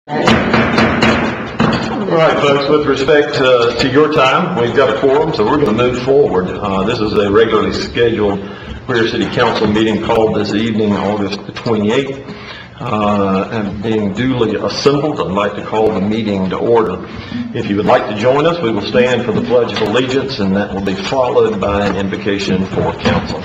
All right, folks, with respect to your time, we've got a quorum, so we're going to move forward. This is a regularly scheduled Greer City Council meeting called this evening, August the 28th. And being duly assembled, I'd like to call the meeting to order. If you would like to join us, we will stand for the Pledge of Allegiance, and that will be followed by an invocation for council.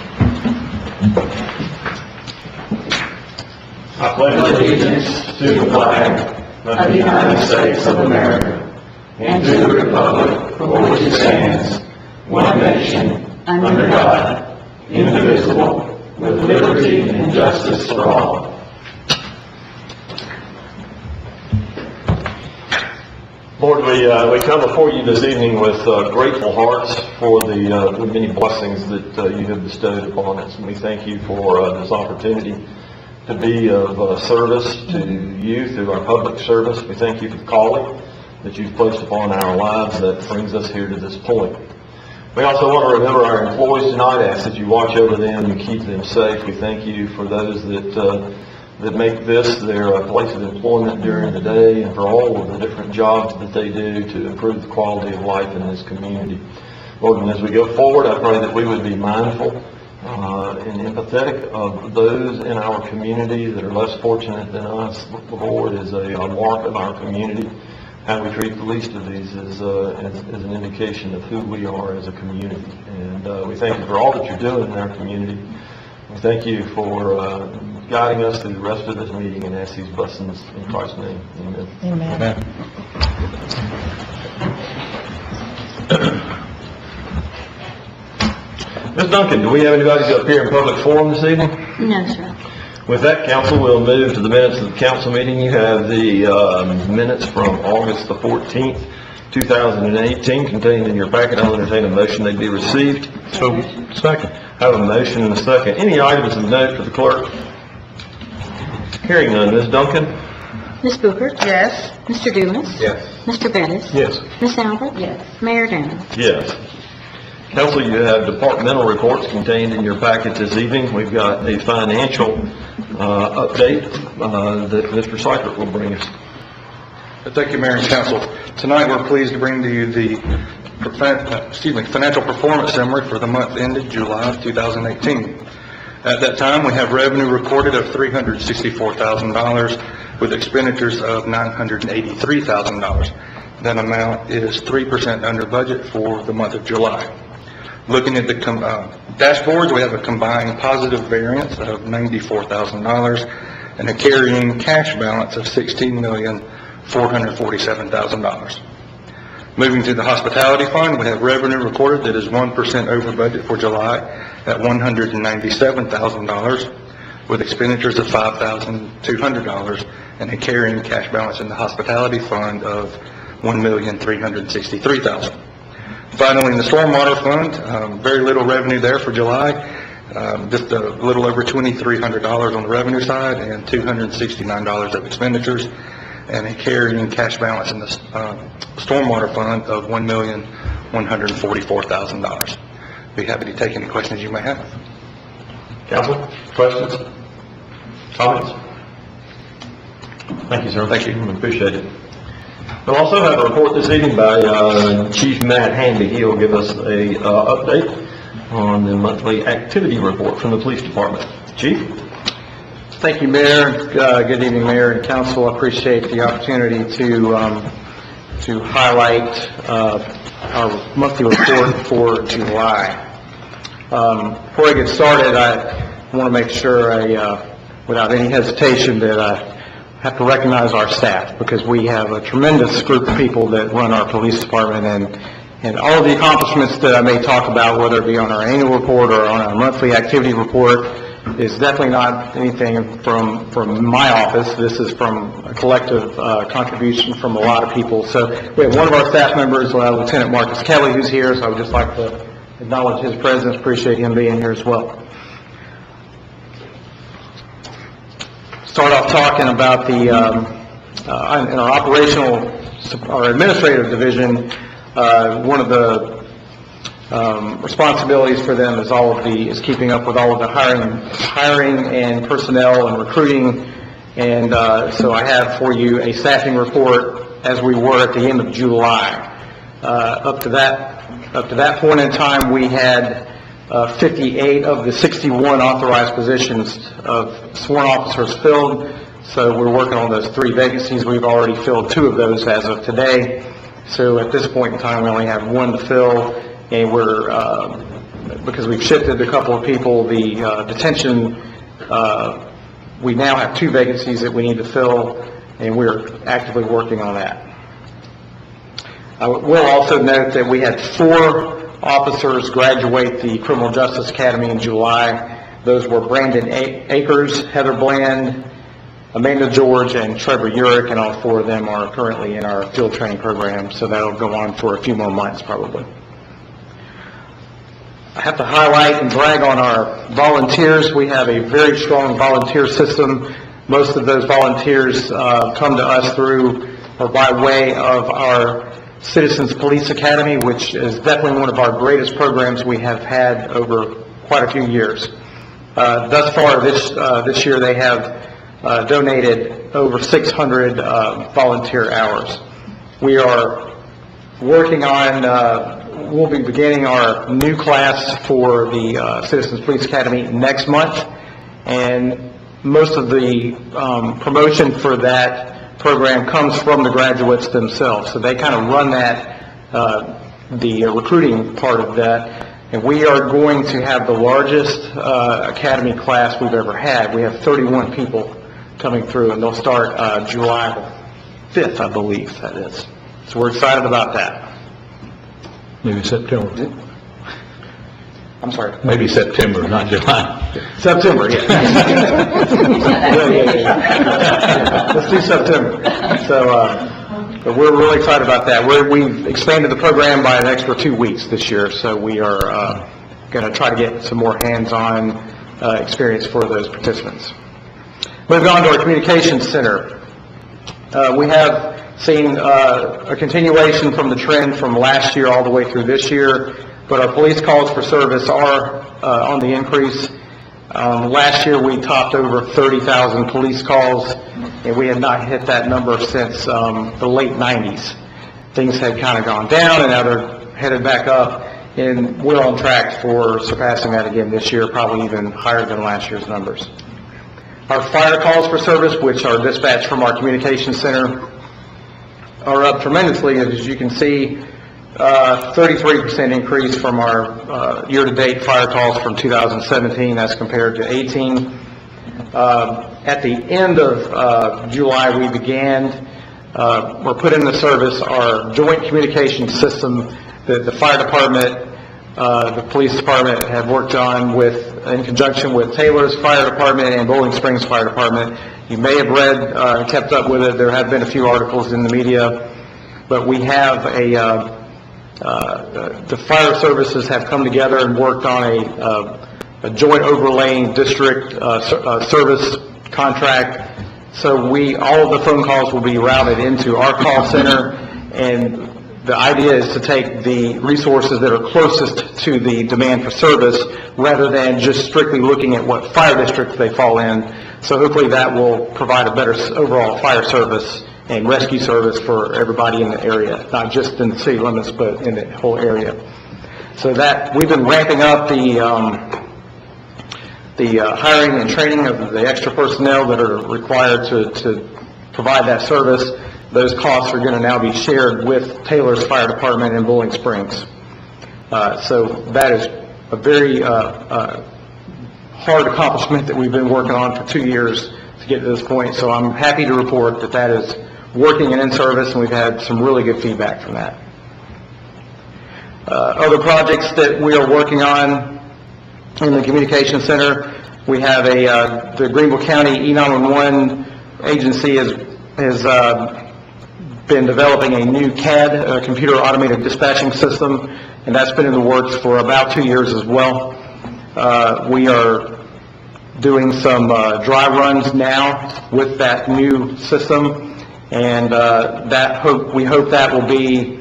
I pledge allegiance to the flag of the United States of America and to the republic for which it stands, one nation, under God, indivisible, with liberty and justice for all. Lord, we come before you this evening with grateful hearts for the many blessings that you have bestowed upon us. And we thank you for this opportunity to be of service to you through our public service. We thank you for the calling that you've placed upon our lives that brings us here to this point. We also want to remember our employees tonight. I ask that you watch over them and keep them safe. We thank you for those that make this their place of employment during the day, and for all of the different jobs that they do to improve the quality of life in this community. Lord, and as we go forward, I pray that we would be mindful and empathetic of those in our community that are less fortunate than us. The Lord is a mark of our community. How we treat the least of these is an indication of who we are as a community. And we thank you for all that you're doing in our community. We thank you for guiding us through the rest of this meeting, and ask these blessings in Christ's name. Amen. Amen. Ms. Duncan, do we have anybody to appear in public forum this evening? No, sir. With that, council, we'll move to the minutes of the council meeting. You have the minutes from August the 14th, 2018 contained in your packet. I'll entertain a motion they be received. So, second. I have a motion and a second. Any items of note for the clerk? Hearing none. Ms. Duncan? Ms. Booker? Yes. Mr. Dumas? Yes. Mr. Bettis? Yes. Ms. Albert? Yes. Mayor Danner? Yes. Council, you have departmental reports contained in your packet this evening. We've got a financial update that Mr. Seifert will bring us. Thank you, Mayor and Council. Tonight we're pleased to bring to you the financial performance summary for the month ended July of 2018. At that time, we have revenue recorded of $364,000 with expenditures of $983,000. That amount is 3% under budget for the month of July. Looking at the dashboards, we have a combined positive variance of $94,000 and a carrying cash balance of $16,447,000. Moving to the hospitality fund, we have revenue recorded that is 1% over budget for July at $197,000 with expenditures of $5,200 and a carrying cash balance in the hospitality fund of $1,363,000. Finally, in the stormwater fund, very little revenue there for July, just a little over $2,300 on the revenue side and $269 of expenditures, and a carrying cash balance in the stormwater fund of $1,144,000. Be happy to take any questions you may have. Council, questions? Comments? Thank you, sir. Thank you. I appreciate it. We'll also have a report this evening by Chief Matt Hanby. He'll give us a update on the monthly activity report from the police department. Chief? Thank you, Mayor. Good evening, Mayor and Council. I appreciate the opportunity to highlight our monthly report for July. Before I get started, I want to make sure without any hesitation, that I have to recognize our staff, because we have a tremendous group of people that run our police department, and all of the accomplishments that I may talk about, whether it be on our annual report or on our monthly activity report, is definitely not anything from my office. This is from a collective contribution from a lot of people. So we have one of our staff members, Lieutenant Marcus Kelly, who's here, so I would just like to acknowledge his presence, appreciate him being here as well. Start off talking about the, in our our administrative division, one of the responsibilities for them is keeping up with all of the hiring and personnel and recruiting And so I have for you a staffing report as we were at the end of July. Up to that point in time, we had 58 of the 61 authorized positions of sworn officers filled. So we're working on those 3 vacancies. We've already filled 2 of those as of today. So at this point in time, we only have 1 to fill, and we're, because we've shifted a couple of people, the detention, we now have 2 vacancies that we need to fill, and we're actively working on that. I will also note that we had 4 officers graduate the Criminal Justice Academy in July. Those were Brandon Akers, Heather Bland, Amanda George, and Trevor Urick, and all 4 of them are currently in our field training program, so that'll go on for a few more months probably. I have to highlight and brag on our volunteers. We have a very strong volunteer system. Most of those volunteers come to us through or by way of our Citizens Police Academy, which is definitely one of our greatest programs we have had over quite a few years. Thus far this year they have donated over 600 volunteer hours. We are working on, we'll be beginning our new class for the Citizens Police Academy next month, and most of the promotion for that program comes from the graduates themselves. So they kind of run that, the recruiting part of that. And we are going to have the largest academy class we've ever had. We have 31 people coming through, and they'll start July 5th, I believe that is. So we're excited about that. Maybe September. I'm sorry. Maybe September, not July. September, yeah. Yeah. Let's do September. So, but we're really excited about that. We've expanded the program by an extra 2 weeks this year, so we are going to try to get some more hands-on experience for those participants. Moving on to our communications center. We have seen a continuation from the trend from last year all the way through this year, but our police calls for service are on the increase. Last year we topped over 30,000 police calls, and we had not hit that number since the late 90s. Things had kind of gone down, and now they're headed back up, and we're on track for surpassing that again this year, probably even higher than last year's numbers. Our fire calls for service, which are dispatched from our communications center, are up tremendously. As you can see, 33% increase from our year-to-date fire calls from 2017 as compared to 18. At the end of July, we began, we're put into service our joint communication system that the fire department, the police department have worked on in conjunction with Taylor's fire department and Bowling Springs fire department. You may have read, kept up with it. There have been a few articles in the media, but we have the fire services have come together and worked on a joint overlaying district service contract. So all of the phone calls will be routed into our call center, and the idea is to take the resources that are closest to the demand for service rather than just strictly looking at what fire districts they fall in. So hopefully that will provide a better overall fire service and rescue service for everybody in the area, not just in the city limits, but in the whole area. So that we've been ramping up the hiring and training of the extra personnel that are required to provide that service. Those costs are going to now be shared with Taylor's fire department in Bowling Springs. So that is a very hard accomplishment that we've been working on for 2 years to get to this point. So I'm happy to report that that is working and in service, and we've had some really good feedback from that. Other projects that we are working on in the communication center, we have the Greenville County E911 agency has been developing a new CAD, computer automated dispatching system, and that's been in the works for about 2 years as well. We are doing some dry runs now with that new system, and we hope that will be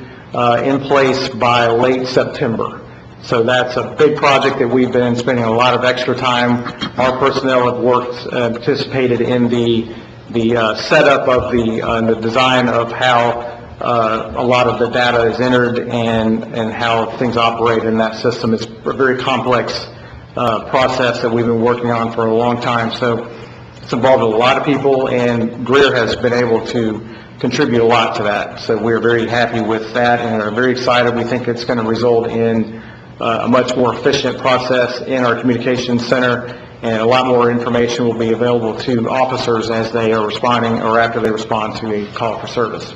in place by late September. So that's a big project that we've been spending a lot of extra time. Our personnel have worked, participated in the the setup of the design of how a lot of the data is entered and how things operate in that system. It's a very complex process that we've been working on for a long time. So it's involved a lot of people, and Greer has been able to contribute a lot to that. So we're very happy with that and are very excited. We think it's going to result in a much more efficient process in our communications center, and a lot more information will be available to officers as they are responding or after they respond to a call for service.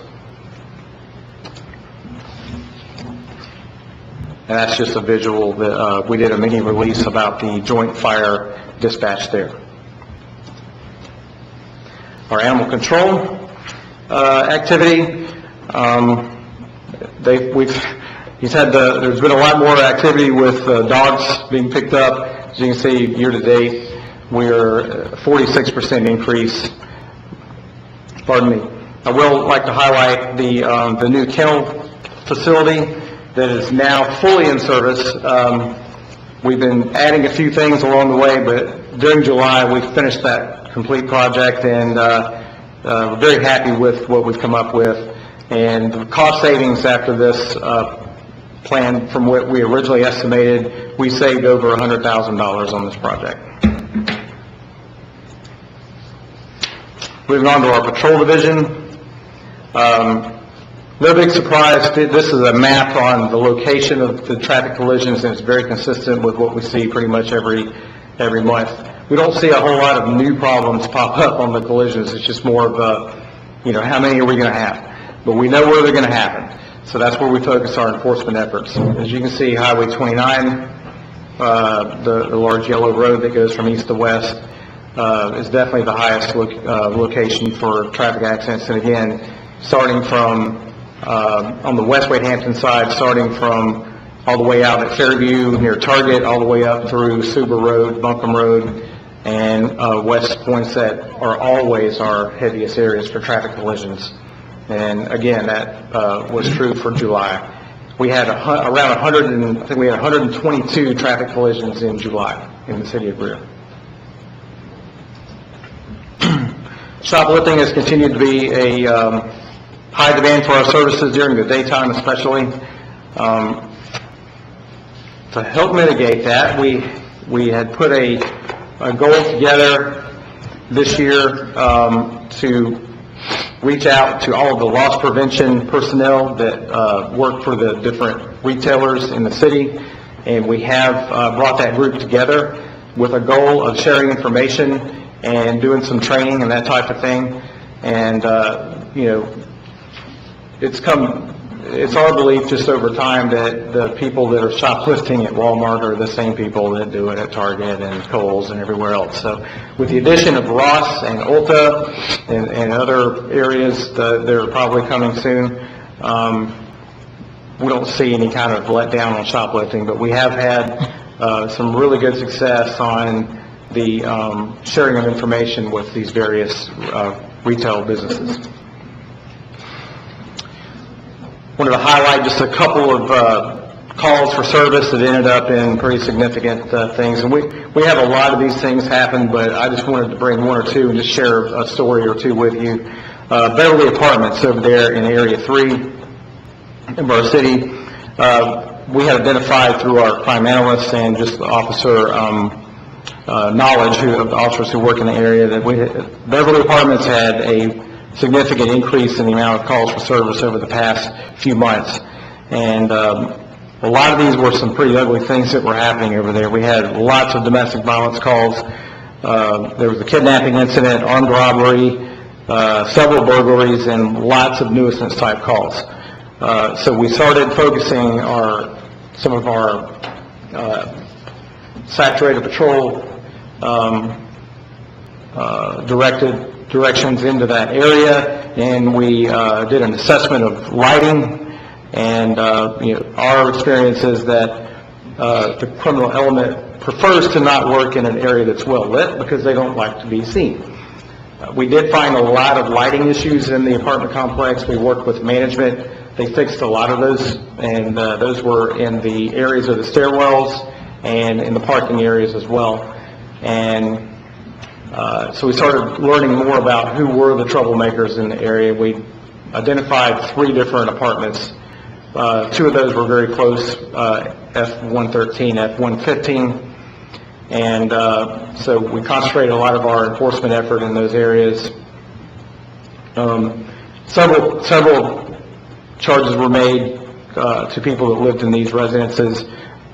And that's just a visual that we did a mini release about the joint fire dispatch there. Our animal control activity, there's been a lot more activity with dogs being picked up. As you can see, year to date, we're 46% increase. Pardon me. I will like to highlight the new kennel facility that is now fully in service. We've been adding a few things along the way, but during July, we finished that complete project, and we're very happy with what we've come up with. And the cost savings after this plan from what we originally estimated, we saved over $100,000 on this project. Moving on to our patrol division. No big surprise. This is a map on the location of the traffic collisions, and it's very consistent with what we see pretty much every month. We don't see a whole lot of new problems pop up on the collisions. It's just more of how many are we going to have? But we know where they're going to happen. So that's where we focus our enforcement efforts. As you can see, Highway 29, the large yellow road that goes from east to west, is definitely the highest location for traffic accidents. And again, starting from on the West Wade Hampton side, starting from all the way out at Fairview near Target, all the way up through Suba Road, Buncombe Road, and West Poinsett are always our heaviest areas for traffic collisions. And again, that was true for July. We had around 100, I think we had 122 traffic collisions in July in the city of Greer. Shoplifting has continued to be a high demand for our services during the daytime especially. To help mitigate that, we had put a goal together this year to reach out to all of the loss prevention personnel that work for the different retailers in the city, and we have brought that group together with a goal of sharing information and doing some training and that type of thing. And it's our belief just over time that the people that are shoplifting at Walmart are the same people that do it at Target and Kohl's and everywhere else. So with the addition of Ross and Ulta and other areas that are probably coming soon, we don't see any kind of letdown on shoplifting, but we have had some really good success on the sharing of information with these various retail businesses. Wanted to highlight just a couple of calls for service that ended up in pretty significant things. And we have a lot of these things happen, but I just wanted to bring one or two and just share a story or two with you. Beverly Apartments over there in Area 3 in our city, we had identified through our crime analysts and just officer knowledge of the officers who work in the area that Beverly Apartments had a significant increase in the amount of calls for service over the past few months. And a lot of these were some pretty ugly things that were happening over there. We had lots of domestic violence calls. There was a kidnapping incident, armed robbery, several burglaries, and lots of nuisance type calls. So we started focusing some of our saturated patrol directions into that area, and we did an assessment of lighting. And our experience is that the criminal element prefers to not work in an area that's well lit because they don't like to be seen. We did find a lot of lighting issues in the apartment complex. We worked with management. They fixed a lot of those, and those were in the areas of the stairwells and in the parking areas as well. And So we started learning more about who were the troublemakers in the area. We identified 3 different apartments. 2 of those were very close, F-113, F-115. And so we concentrated a lot of our enforcement effort in those areas. Several charges were made to people that lived in these residences.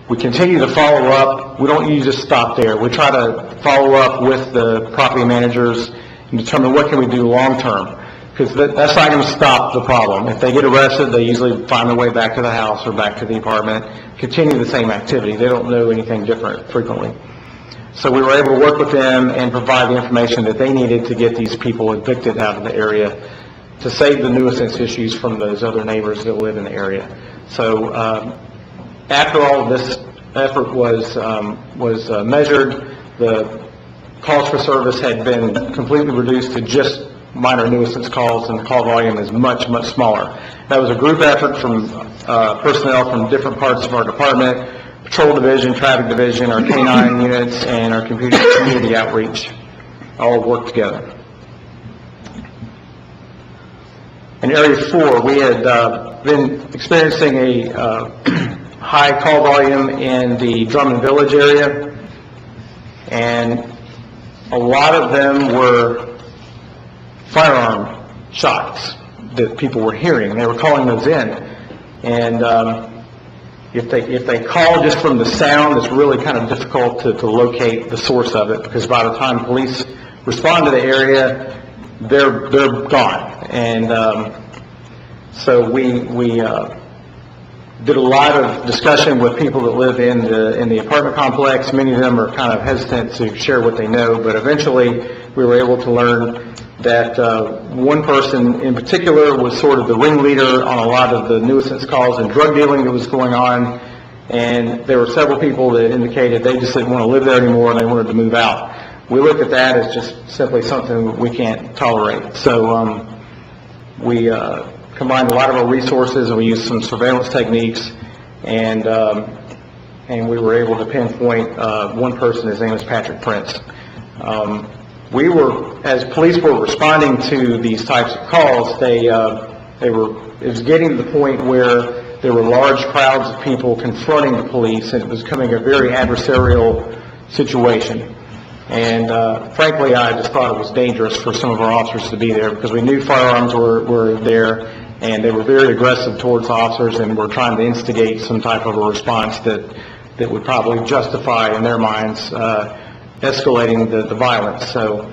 We continue to follow up. We don't usually just stop there. We try to follow up with the property managers and determine what can we do long-term, because that's not going to stop the problem. If they get arrested, they usually find their way back to the house or back to the apartment, continue the same activity. They don't know anything different frequently. So we were able to work with them and provide the information that they needed to get these people evicted out of the area to save the nuisance issues from those other neighbors that live in the area. So after all of this effort was measured, the calls for service had been completely reduced to just minor nuisance calls, and the call volume is much, much smaller. That was a group effort from personnel from different parts of our department: Patrol Division, Traffic Division, our K-9 units, and our community outreach all worked together. In Area 4, we had been experiencing a high call volume in the Drummond Village area, and a lot of them were firearm shots that people were hearing. They were calling those in, and if they call just from the sound, it's really kind of difficult to locate the source of it, because by the time police respond to the area, they're gone. And so we did a lot of discussion with people that live in the apartment complex. Many of them are kind of hesitant to share what they know, but eventually we were able to learn that one person in particular was sort of the ringleader on a lot of the nuisance calls and drug dealing that was going on, and there were several people that indicated they just didn't want to live there anymore and they wanted to move out. We look at that as just simply something we can't tolerate. So we combined a lot of our resources, and we used some surveillance techniques, and we were able to pinpoint one person. His name is Patrick Prince. As police were responding to these types of calls, it was getting to the point where there were large crowds of people confronting the police, and it was becoming a very adversarial situation. And frankly, I just thought it was dangerous for some of our officers to be there, because we knew firearms were there, and they were very aggressive towards officers, and were trying to instigate some type of a response that would probably justify, in their minds, escalating the violence. So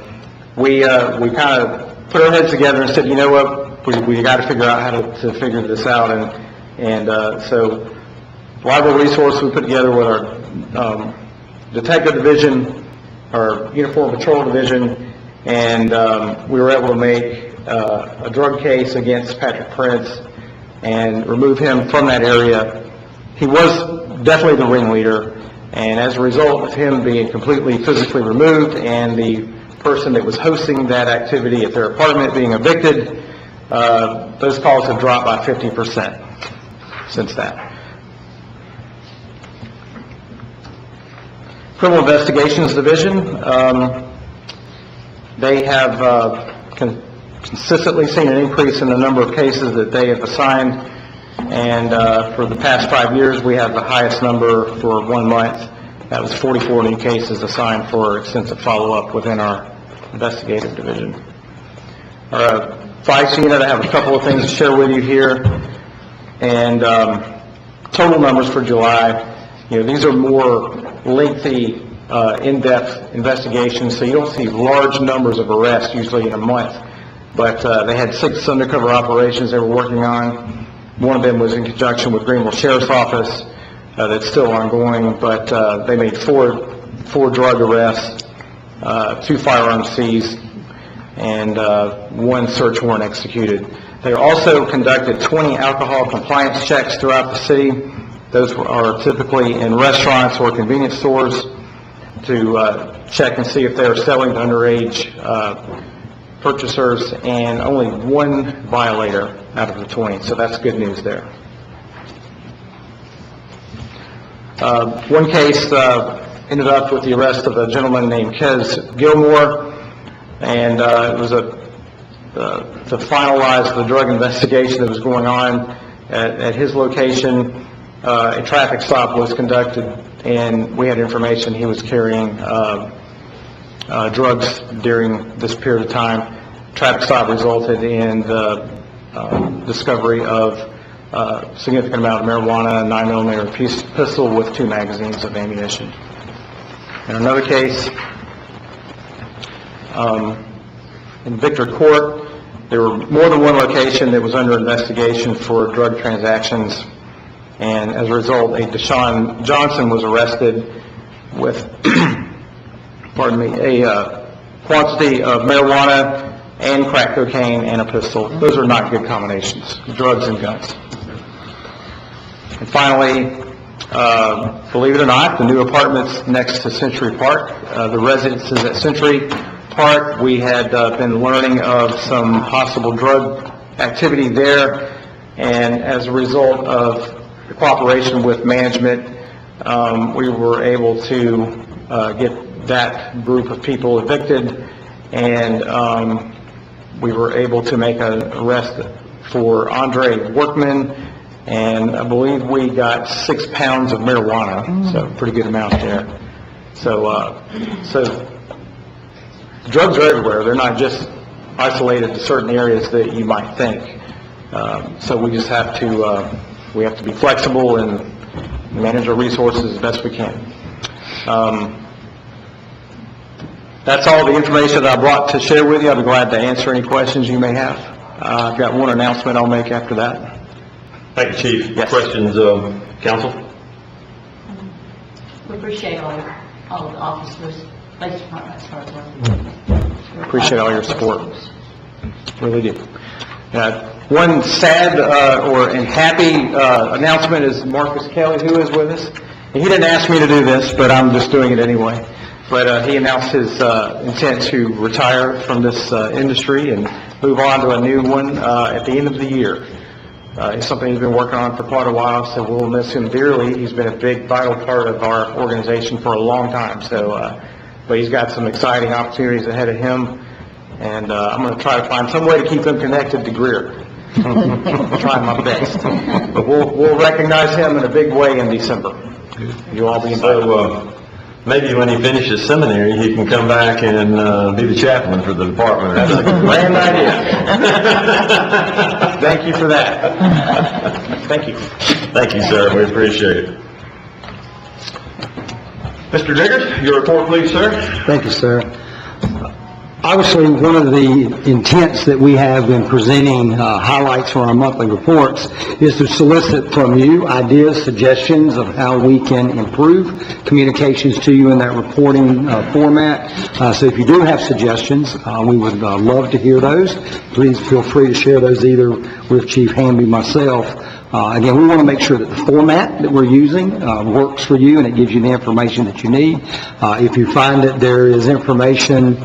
we kind of put our heads together and said, you know what, we got to figure out how to figure this out. And so a lot of the resources we put together with our detective division, our uniform patrol division, and we were able to make a drug case against Patrick Prince and remove him from that area. He was definitely the ringleader, and as a result of him being completely physically removed and the person that was hosting that activity at their apartment being evicted, those calls have dropped by 50% since that. Criminal Investigations Division, they have consistently seen an increase in the number of cases that they have assigned, and for the past 5 years we have the highest number for 1 month. That was 44 new cases assigned for extensive follow-up within our investigative division. Our Vice unit, I have a couple of things to share with you here, and total numbers for July. These are more lengthy, in-depth investigations, so you don't see large numbers of arrests usually in a month. But they had 6 undercover operations they were working on. One of them was in conjunction with Greenville Sheriff's Office. That's still ongoing, but they made four drug arrests, 2 firearms seized, and 1 search warrant executed. They also conducted 20 alcohol compliance checks throughout the city. Those are typically in restaurants or convenience stores to check and see if they are selling to underage purchasers, and only 1 violator out of the 20, so that's good news there. One case ended up with the arrest of a gentleman named Kez Gilmore. And it was to finalize the drug investigation that was going on at his location. A traffic stop was conducted, and we had information he was carrying drugs during this period of time. Traffic stop resulted in the discovery of a significant amount of marijuana, a 9mm pistol with 2 magazines of ammunition. In another case, in Victor Court, there were more than one location that was under investigation for drug transactions, and as a result, a Deshaun Johnson was arrested with, pardon me, a quantity of marijuana and crack cocaine and a pistol. Those are not good combinations, drugs and guns. And finally, believe it or not, the new apartments next to Century Park, the residences at Century Park, we had been learning of some possible drug activity there, and as a result of the cooperation with management, we were able to get that group of people evicted, and we were able to make an arrest for Andre Workman, and I believe we got 6 pounds of marijuana, so pretty good amount there. So drugs are everywhere. They're not just isolated to certain areas that you might think. So we just have to be flexible and manage our resources as best we can. That's all the information that I brought to share with you. I'll be glad to answer any questions you may have. I've got one announcement I'll make after that. Thank you, Chief. Yes. Questions, council? We appreciate all the officers, police department, as far as Appreciate all your support. Really do. One sad and happy announcement is Marcus Kelly, who is with us. And he didn't ask me to do this, but I'm just doing it anyway. But he announced his intent to retire from this industry and move on to a new one at the end of the year. It's something he's been working on for quite a while, so we'll miss him dearly. He's been a big, vital part of our organization for a long time. So, but he's got some exciting opportunities ahead of him, and I'm going to try to find some way to keep him connected to Greer. I'll try my best. But we'll recognize him in a big way in December. You'll all be invited. So, maybe when he finishes seminary, he can come back and be the chaplain for the department. That's a grand idea. Thank you for that. Thank you. Thank you, sir. We appreciate it. Mr. Diggers, your report, please, sir. Thank you, sir. Obviously, one of the intents that we have in presenting highlights for our monthly reports is to solicit from you ideas, suggestions of how we can improve communications to you in that reporting format. So if you do have suggestions, we would love to hear those. Please feel free to share those either with Chief Hamby, myself. Again, we want to make sure that the format that we're using works for you and it gives you the information that you need. If you find that there is information,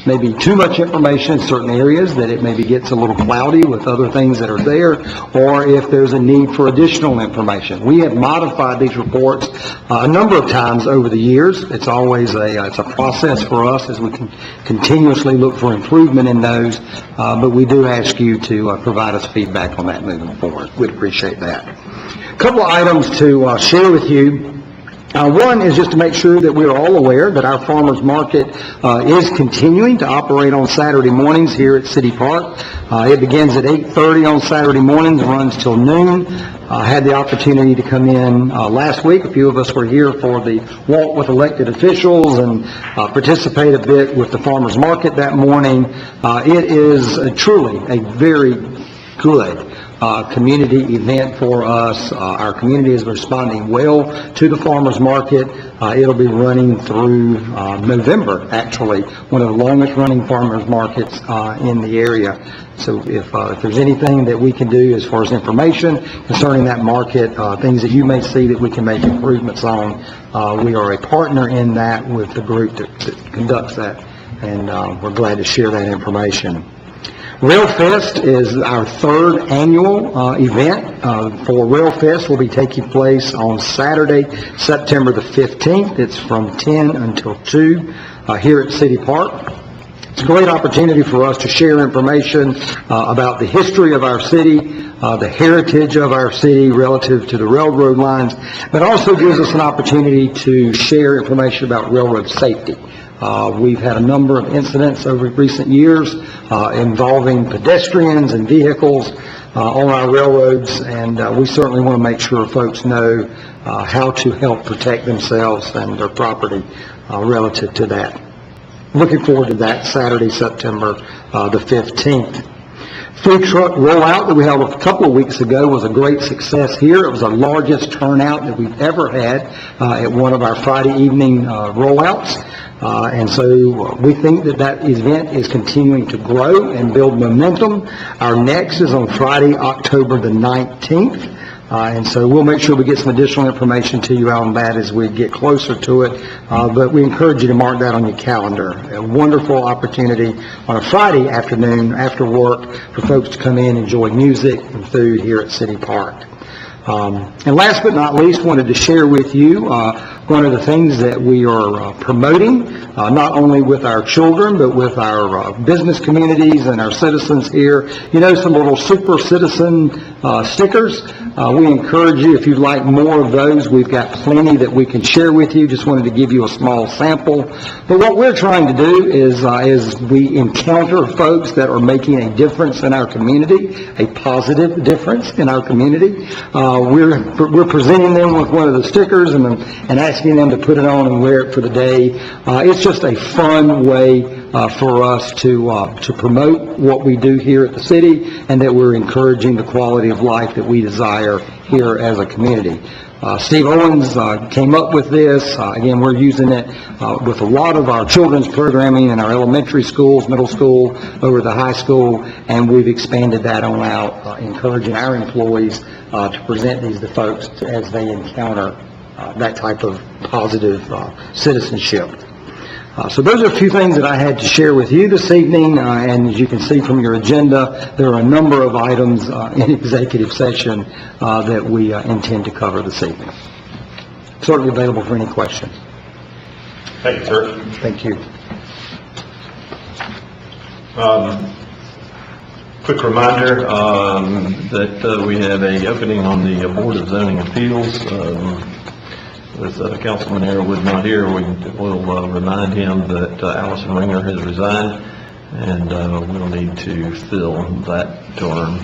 maybe too much information in certain areas, that it maybe gets a little cloudy with other things that are there, or if there's a need for additional information. We have modified these reports a number of times over the years. It's always it's a process for us as we can continuously look for improvement in those, but we do ask you to provide us feedback on that moving forward. We'd appreciate that. A couple of items to share with you. One is just to make sure that we're all aware that our farmers market is continuing to operate on Saturday mornings here at City Park. It begins at 8:30 on Saturday mornings, runs till noon. I had the opportunity to come in last week. A few of us were here for the walk with elected officials and participate a bit with the farmers market that morning. It is truly a very good community event for us. Our community is responding well to the farmers market. It'll be running through November, actually, one of the longest running farmers markets in the area. So if there's anything that we can do as far as information concerning that market, things that you may see that we can make improvements on, we are a partner in that with the group that conducts that, and we're glad to share that information. RailFest is our third annual event. For RailFest will be taking place on Saturday, September the 15th. It's from 10 until 2 here at City Park. It's a great opportunity for us to share information about the history of our city, the heritage of our city relative to the railroad lines, but also gives us an opportunity to share information about railroad safety. We've had a number of incidents over recent years involving pedestrians and vehicles on our railroads, and we certainly want to make sure folks know how to help protect themselves and their property relative to that. Looking forward to that Saturday, September the 15th. Food truck rollout that we held a couple of weeks ago was a great success here. It was the largest turnout that we've ever had at one of our Friday evening rollouts. And so we think that that event is continuing to grow and build momentum. Our next is on Friday, October the 19th. And so we'll make sure we get some additional information to you on that as we get closer to it. But we encourage you to mark that on your calendar. A wonderful opportunity on a Friday afternoon after work for folks to come in and enjoy music and food here at City Park. And last but not least, wanted to share with you one of the things that we are promoting, not only with our children, but with our business communities and our citizens here. You know, some little super citizen stickers. We encourage you, if you'd like more of those, we've got plenty that we can share with you. Just wanted to give you a small sample. But what we're trying to do is, as we encounter folks that are making a difference in our community, a positive difference in our community, we're presenting them with one of the stickers and asking them to put it on and wear it for the day. It's just a fun way for us to promote what we do here at the city, and that we're encouraging the quality of life that we desire here as a community. Steve Owens came up with this. Again, we're using it with a lot of our children's programming in our elementary schools, middle school, over the high school, and we've expanded that on out, encouraging our employees to present these to folks as they encounter that type of positive citizenship. So those are a few things that I had to share with you this evening, and as you can see from your agenda, there are a number of items in executive session that we intend to cover this evening. Certainly available for any questions. Thank you, sir. Thank you. Quick reminder that we have an opening on the Board of Zoning Appeals. With Councilman Airwood not here, we'll remind him that Allison Ringer has resigned, and we'll need to fill that term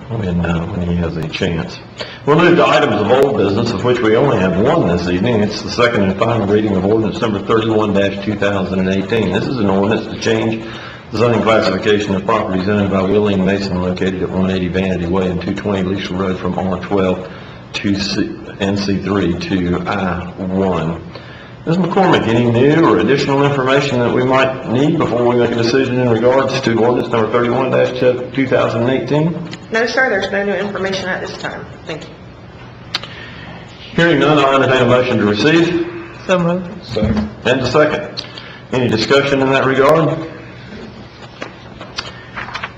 when he has a chance. We'll move to items of old business, of which we only have one this evening. It's the second and final reading of ordinance number 31-2018. This is an ordinance to change the zoning classification of properties owned by William Mason located at 180 Vanity Way and 220 Leisure Road from R12 to NC3 to I1. Ms. McCormick, any new or additional information that we might need before we make a decision in regards to ordinance number 31-2018? No, sir, there's no new information at this time. Thank you. Hearing none, I'll entertain a motion to receive. So moved. Second. And a second. Any discussion in that regard?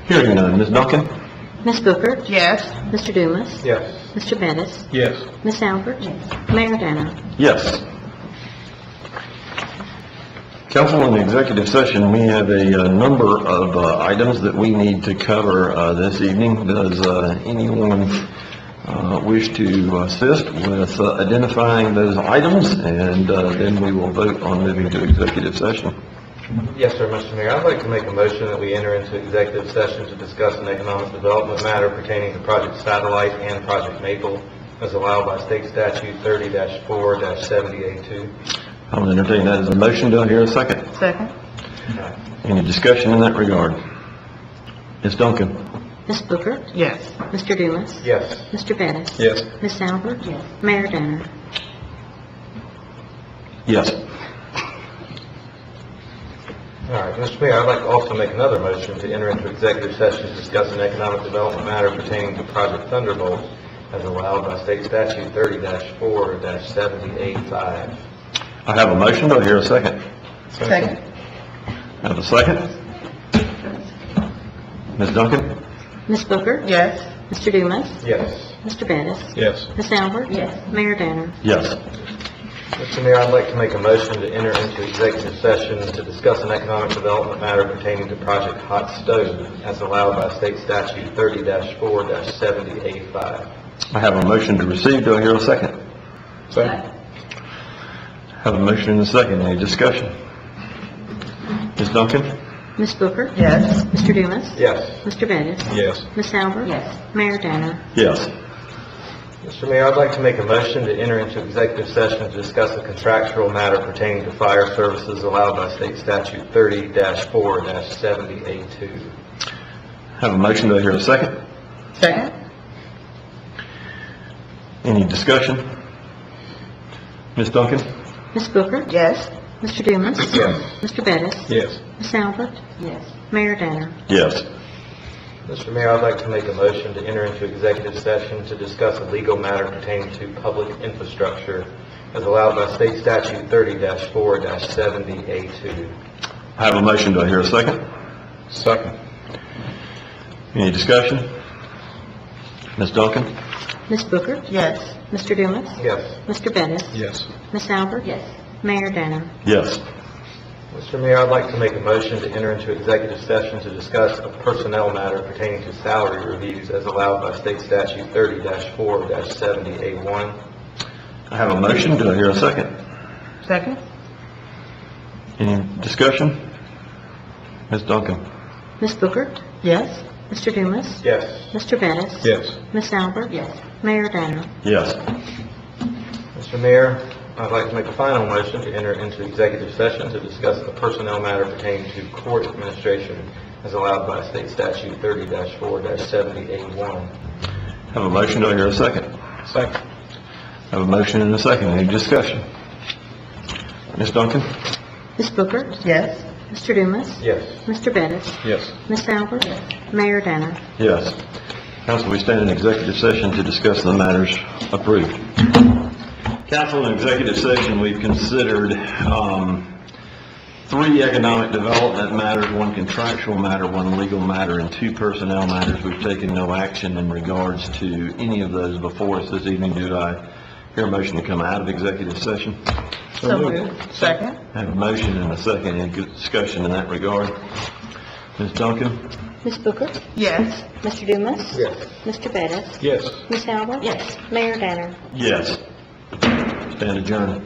Hearing none. Ms. Duncan? Ms. Booker? Yes. Mr. Dumas? Yes. Mr. Bettis? Yes. Ms. Albert? Mayor Danner? Yes. Council, in the executive session, we have a number of items that we need to cover this evening. Does anyone wish to assist with identifying those items, and then we will vote on moving to executive session? Yes, sir, Mr. Mayor. I'd like to make a motion that we enter into executive session to discuss an economic development matter pertaining to Project Satellite and Project Maple as allowed by State Statute 30-4-70A2. I'll entertain that as a motion. Do I hear a second? Second. Any discussion in that regard? Ms. Duncan? Ms. Booker? Yes. Mr. Dumas? Yes. Mr. Bettis? Yes. Ms. Albert? Mayor Danner? Yes. All right, Mr. Mayor, I'd like to also make another motion to enter into executive session to discuss an economic development matter pertaining to Project Thunderbolt as allowed by State Statute 30-4-70A5. I have a motion. Do I hear a second? Second. I have a second. Ms. Duncan? Ms. Booker? Yes. Mr. Dumas? Yes. Mr. Bettis? Yes. Ms. Albert? Mayor Danner? Yes. Mr. Mayor, I'd like to make a motion to enter into executive session to discuss an economic development matter pertaining to Project Hot Stove as allowed by State Statute 30-4-70A5. I have a motion to receive. Do I hear a second? Second. Have a motion and a second. Any discussion? Ms. Duncan? Ms. Booker? Yes. Mr. Dumas? Yes. Mr. Bettis? Yes. Ms. Albert? Yes. Mayor Danner? Yes. Mr. Mayor, I'd like to make a motion to enter into executive session to discuss a contractual matter pertaining to fire services allowed by State Statute 30-4-70A2. Have a motion. Do I hear a second? Second. Any discussion? Ms. Duncan? Ms. Booker? Yes. Mr. Dumas? Yes. Mr. Bettis? Yes. Ms. Albert? Yes. Mayor Danner? Yes. Mr. Mayor, I'd like to make a motion to enter into executive session to discuss a legal matter pertaining to public infrastructure as allowed by State Statute 30-4-70A2. I have a motion. Do I hear a second? Second. Any discussion? Ms. Duncan? Ms. Booker? Yes. Mr. Dumas? Yes. Mr. Bettis? Yes. Ms. Albert? Yes. Mayor Danner? Yes. Mr. Mayor, I'd like to make a motion to enter into executive session to discuss a personnel matter pertaining to salary reviews as allowed by State Statute 30-4-70A1. I have a motion. Do I hear a second? Second. Any discussion? Ms. Duncan? Ms. Booker? Yes. Mr. Dumas? Yes. Mr. Bettis? Yes. Ms. Albert? Yes. Mayor Danner? Yes. Mr. Mayor, I'd like to make a final motion to enter into executive session to discuss a personnel matter pertaining to court administration as allowed by State Statute 30-4-70A1. Have a motion. Do I hear a second? Second. Have a motion and a second. Any discussion? Ms. Duncan? Ms. Booker? Yes. Mr. Dumas? Yes. Mr. Bettis? Yes. Ms. Albert? Mayor Danner? Yes. Council, we stand in executive session to discuss the matters approved. Council, in executive session, we've considered 3 economic development matters, 1 contractual matter, 1 legal matter, and 2 personnel matters. We've taken no action in regards to any of those before us this evening. Do I hear a motion to come out of executive session? So moved. Second. I have a motion and a second. Any good discussion in that regard? Ms. Duncan? Ms. Booker? Yes. Mr. Dumas? Yes. Mr. Bettis? Yes. Ms. Albert? Yes. Mayor Danner? Yes. Stand adjourned.